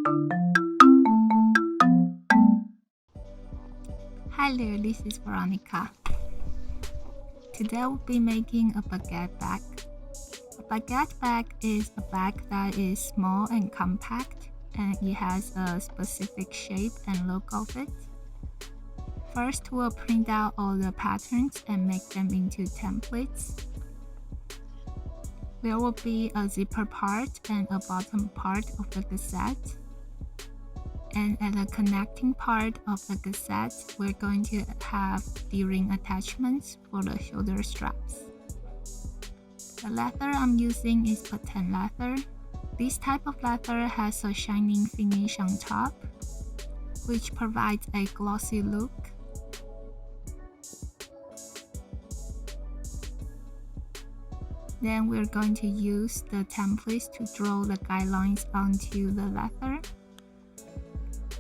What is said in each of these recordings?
Hi there, this is Veronica. Today we'll be making a baguette bag. A baguette bag is a bag that is small and compact, and it has a specific shape and look of it. First, we'll print out all the patterns and make them into templates. There will be a zipper part and a bottom part of the cassette. And at the connecting part of the cassette, we're going to have D-ring attachments for the shoulder straps. The leather I'm using is patent leather. This type of leather has a shining finish on top, which provides a glossy look. Then we're going to use the templates to draw the guidelines onto the leather.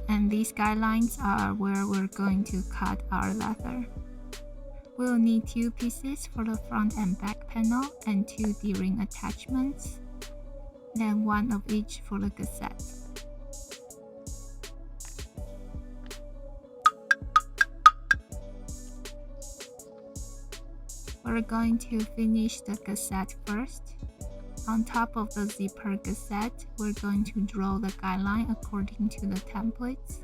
And these guidelines are where we're going to cut our leather. We'll need 2 pieces for the front and back panel and 2 D-ring attachments, then 1 of each for the cassette. We're going to finish the cassette first. On top of the zipper cassette, we're going to draw the guideline according to the templates.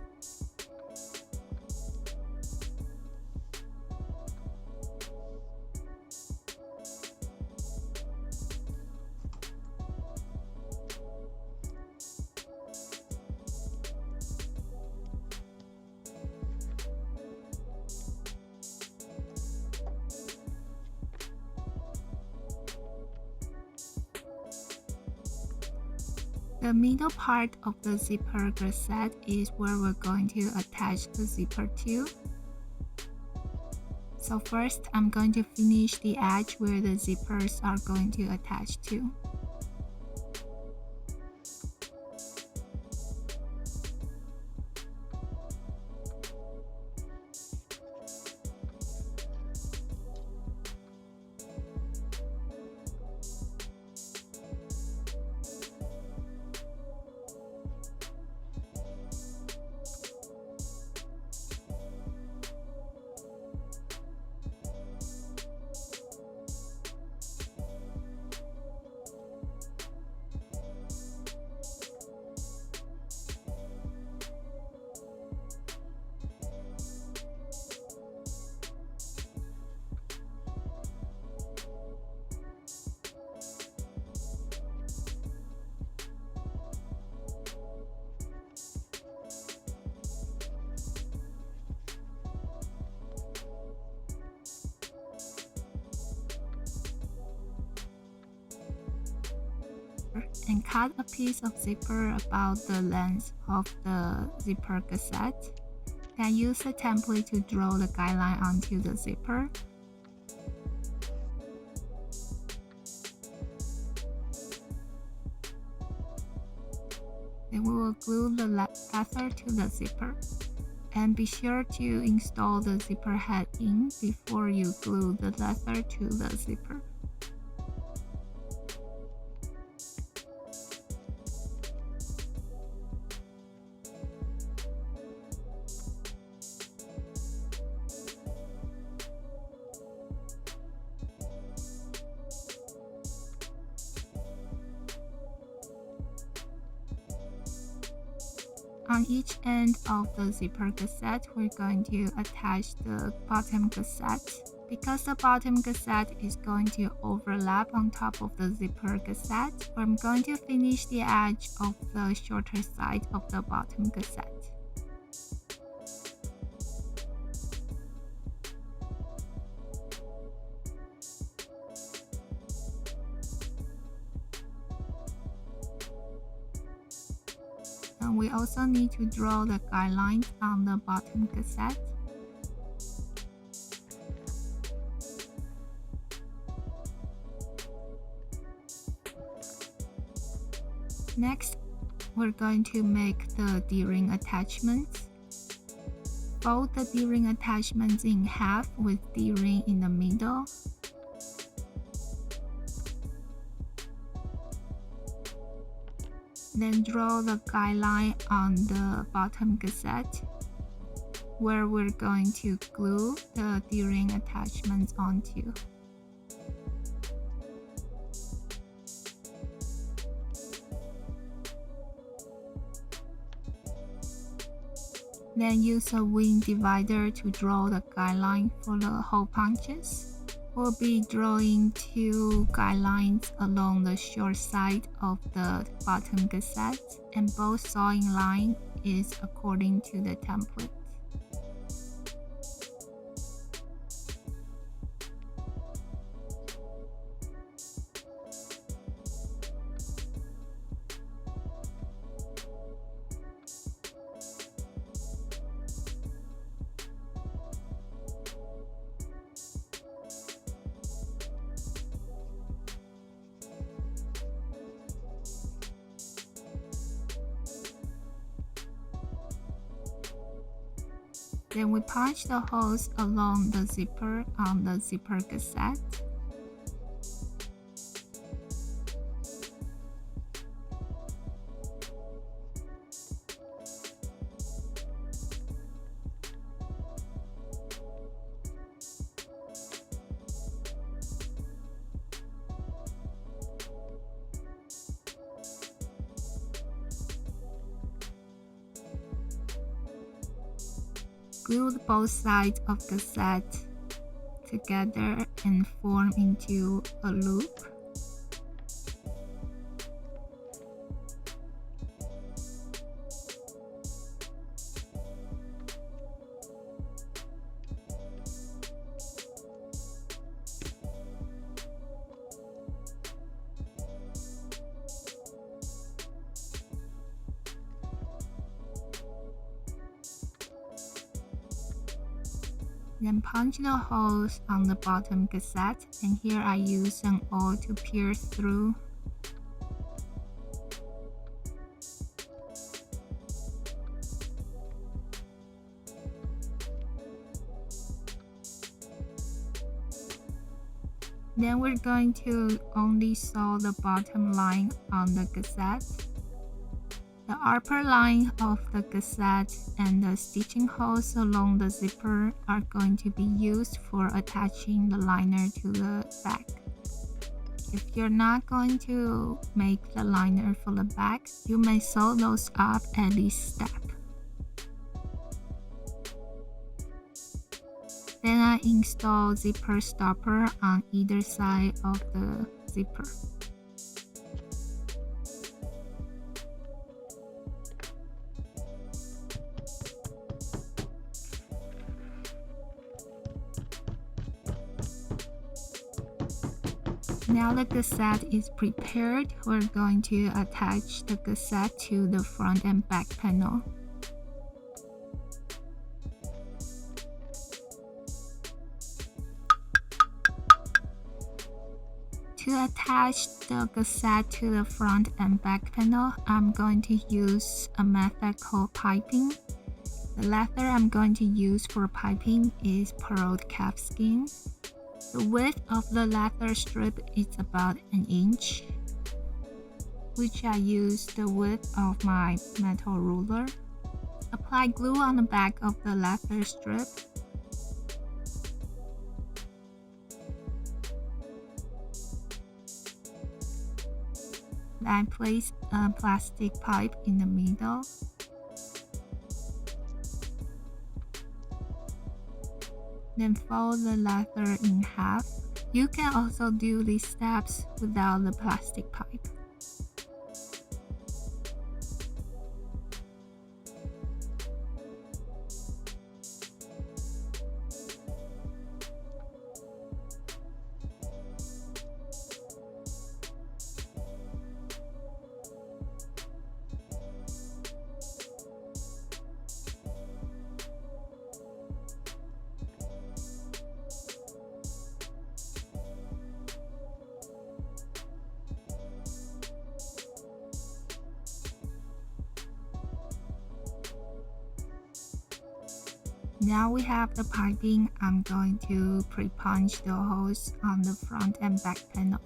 The middle part of the zipper cassette is where we're going to attach the zipper to. So first, I'm going to finish the edge where the zippers are going to attach to. And cut a piece of zipper about the length of the zipper cassette. Then use a template to draw the guideline onto the zipper. Then we will glue the leather to the zipper. And be sure to install the zipper head in before you glue the leather to the zipper. On each end of the zipper cassette, we're going to attach the bottom cassette. Because the bottom cassette is going to overlap on top of the zipper cassette, I'm going to finish the edge of the shorter side of the bottom cassette. And we also need to draw the guidelines on the bottom cassette. Next, we're going to make the D-ring attachments. Fold the D-ring attachments in half with D-ring in the middle. Then draw the guideline on the bottom gusset where we're going to glue the D-ring attachments onto. Then use a wing divider to draw the guideline for the hole punches. We'll be drawing 2 guidelines along the short side of the bottom gusset, and both sawing line is according to the template. Then we punch the holes along the zipper on the zipper gusset. Glue both sides of the gusset together and form into a loop. Then punch the holes on the bottom gusset, and here I use an awl to pierce through. Then we're going to only sew the bottom line on the gusset. The upper line of the gusset and the stitching holes along the zipper are going to be used for attaching the liner to the back. If you're not going to make the liner for the back, you may sew those up at this step. Then I install zipper stopper on either side of the zipper. Now the gusset is prepared, we're going to attach the gusset to the front and back panel. To attach the gusset to the front and back panel, I'm going to use a method called piping. The leather I'm going to use for piping is pearled calfskin. The width of the leather strip is about 1 inch, which I use the width of my metal ruler. Apply glue on the back of the leather strip. Then place a plastic pipe in the middle. Then fold the leather in half. You can also do these steps without the plastic pipe. Now we have the piping. I'm going to pre-punch the holes on the front and back panel.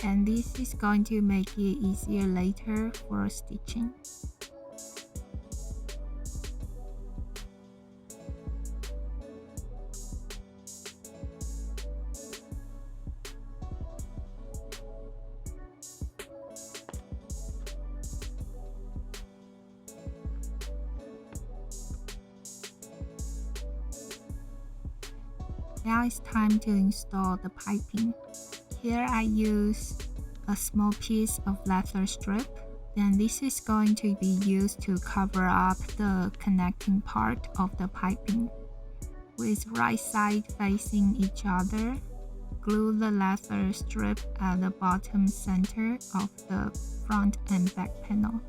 and this is going to make it easier later for stitching. Now it's time to install the piping. Here I use a small piece of leather strip. Then this is going to be used to cover up the connecting part of the piping. With right side facing each other, glue the leather strip at the bottom center of the front and back panel.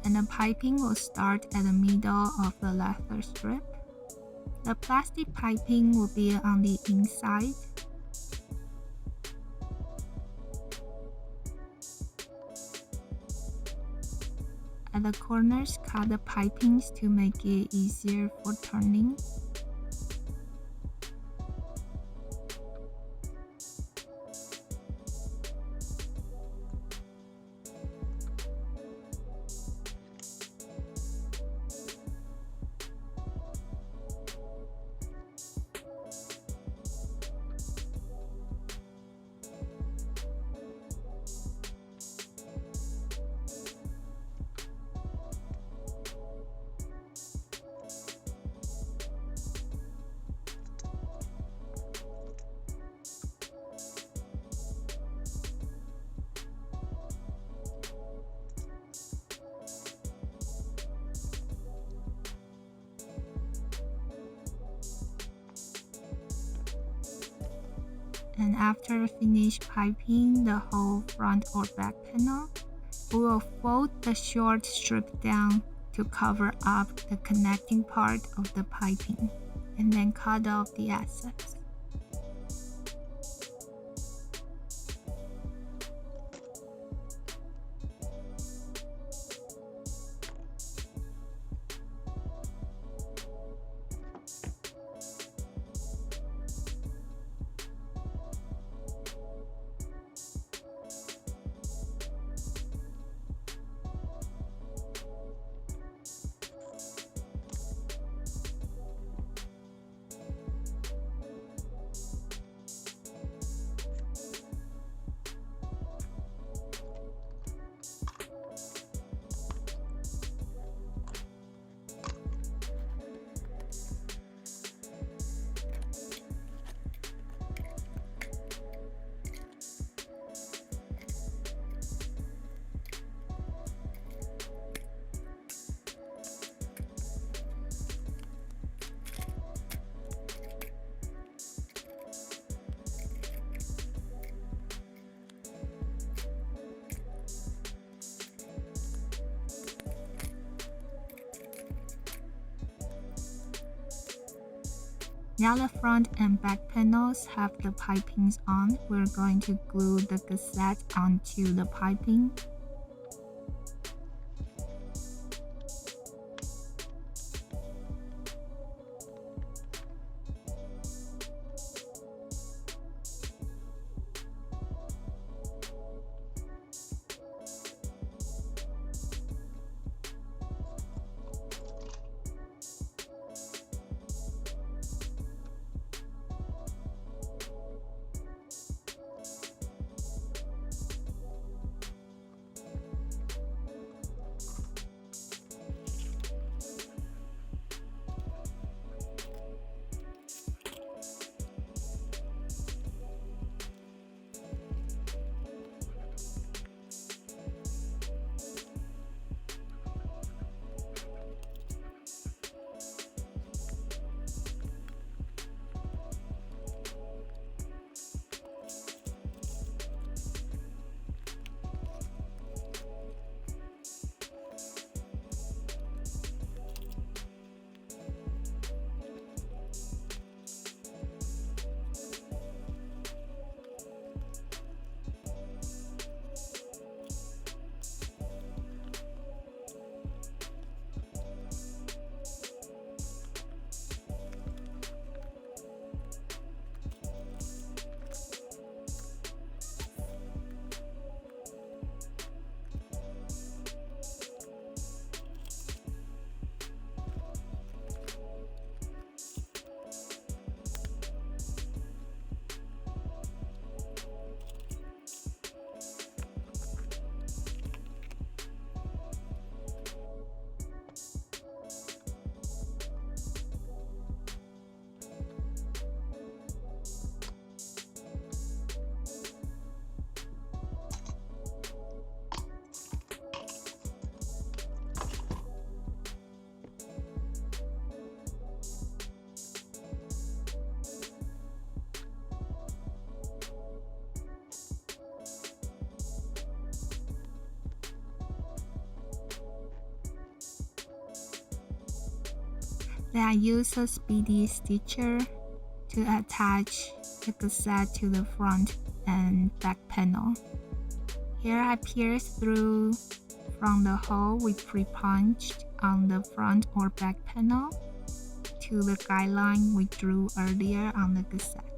And the piping will start at the middle of the leather strip. The plastic piping will be on the inside. At the corners, cut the pipings to make it easier for turning. And after finish piping the whole front or back panel, we will fold the short strip down to cover up the connecting part of the piping, and then cut off the excess. Now the front and back panels have the pipings on. We're going to glue the gusset onto the piping. Then I use a speedy stitcher to attach the cassette to the front and back panel. Here I pierce through from the hole we pre-punched on the front or back panel to the guideline we drew earlier on the cassette.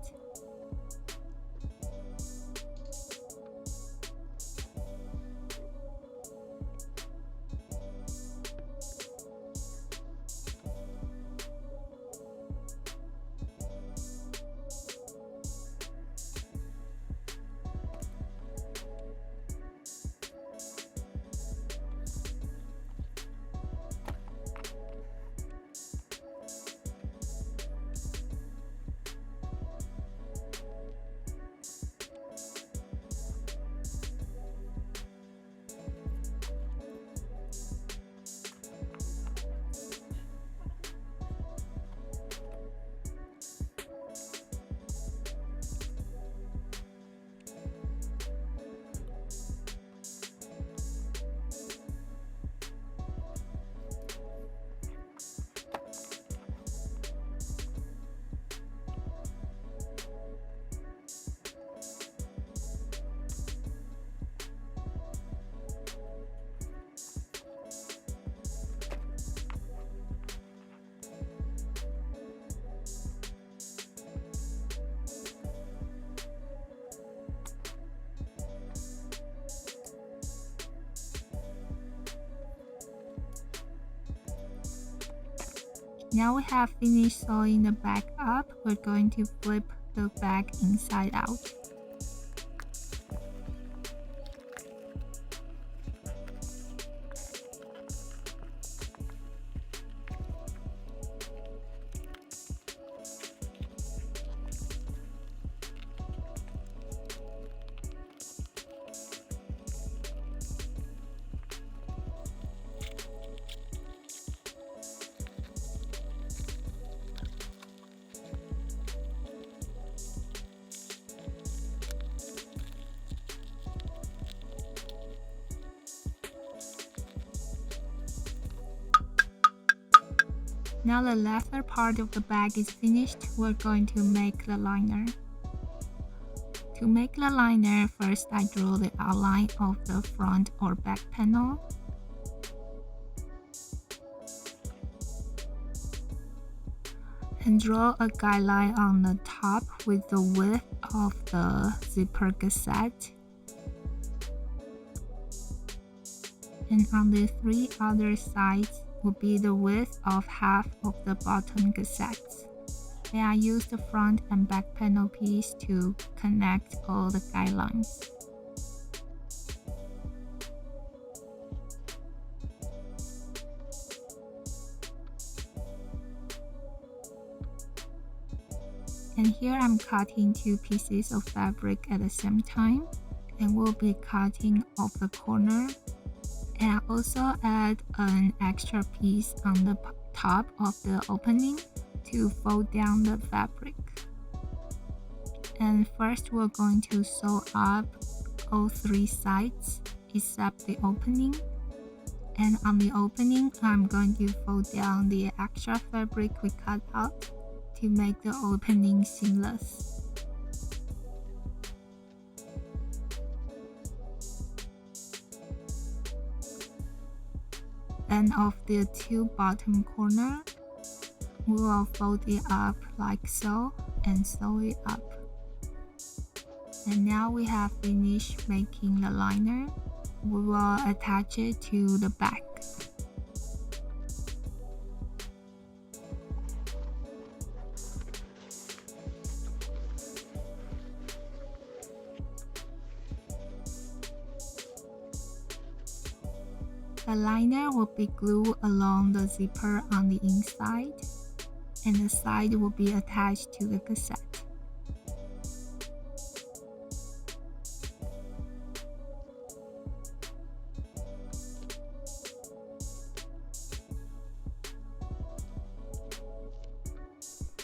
Now we have finished sewing the bag up, we're going to flip the bag inside out. Now the leather part of the bag is finished, we're going to make the liner. To make the liner, first I draw the outline of the front or back panel. And draw a guideline on the top with the width of the zipper cassette. And on the three other sides will be the width of half of the bottom cassettes. Then I use the front and back panel piece to connect all the guidelines. And here I'm cutting two pieces of fabric at the same time, and we'll be cutting off the corner. And I also add an extra piece on the top of the opening to fold down the fabric. And first we're going to sew up all three sides except the opening. And on the opening, I'm going to fold down the extra fabric we cut out to make the opening seamless. And of the two bottom corner, we will fold it up like so and sew it up. And now we have finished making the liner. We will attach it to the back. The liner will be glued along the zipper on the inside, and the side will be attached to the cassette.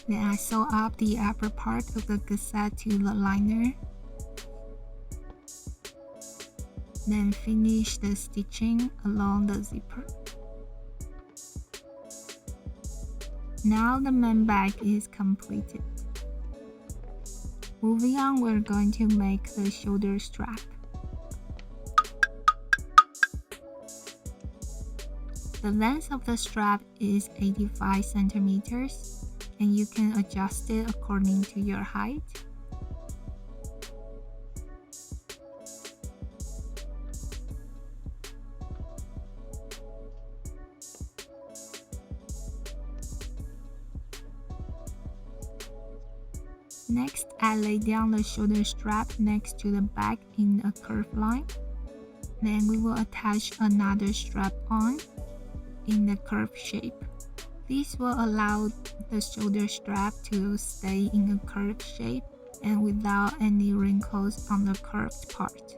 Then I sew up the upper part of the cassette to the liner. Then finish the stitching along the zipper. Now the main bag is completed. Moving on, we're going to make the shoulder strap. The length of the strap is 85 centimeters, and you can adjust it according to your height. Next, I lay down the shoulder strap next to the back in a curved line. Then we will attach another strap on in the curved shape. This will allow the shoulder strap to stay in a curved shape and without any wrinkles on the curved part.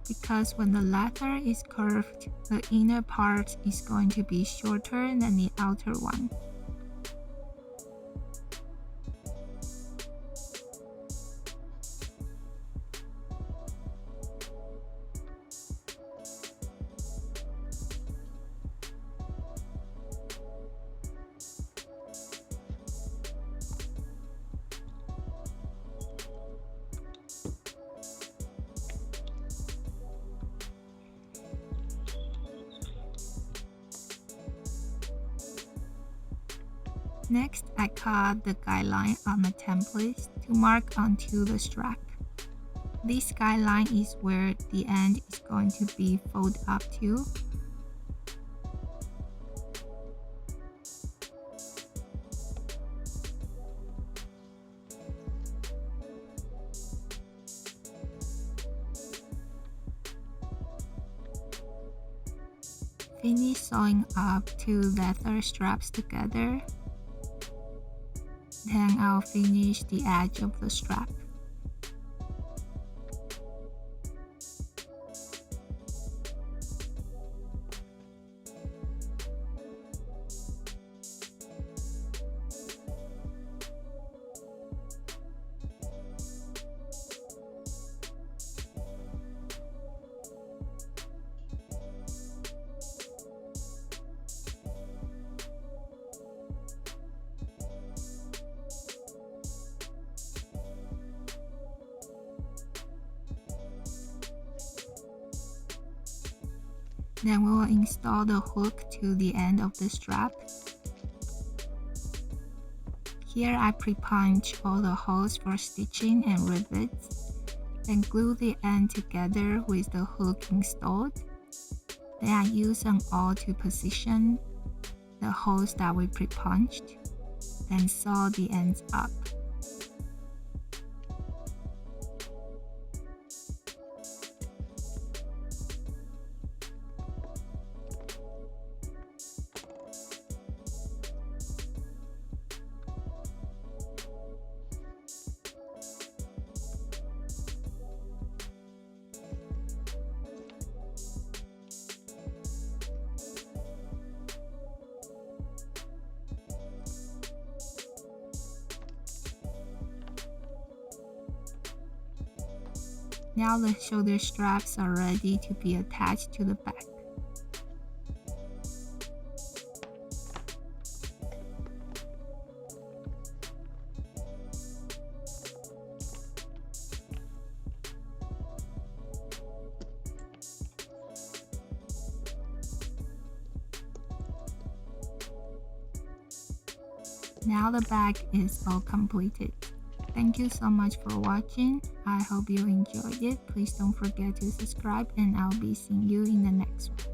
Because when the leather is curved, the inner part is going to be shorter than the outer one. Next, I cut the guideline on the template to mark onto the strap. This guideline is where the end is going to be folded up to. Finish sewing up two leather straps together. Then I'll finish the edge of the strap. Then we will install the hook to the end of the strap. Here I pre-punch all the holes for stitching and rivets, then glue the end together with the hook installed. Then I use an awl to position the holes that we pre-punched, then sew the ends up. Now the shoulder straps are ready to be attached to the back. Now the bag is all completed. Thank you so much for watching. I hope you enjoyed it. Please don't forget to subscribe and I'll be seeing you in the next one.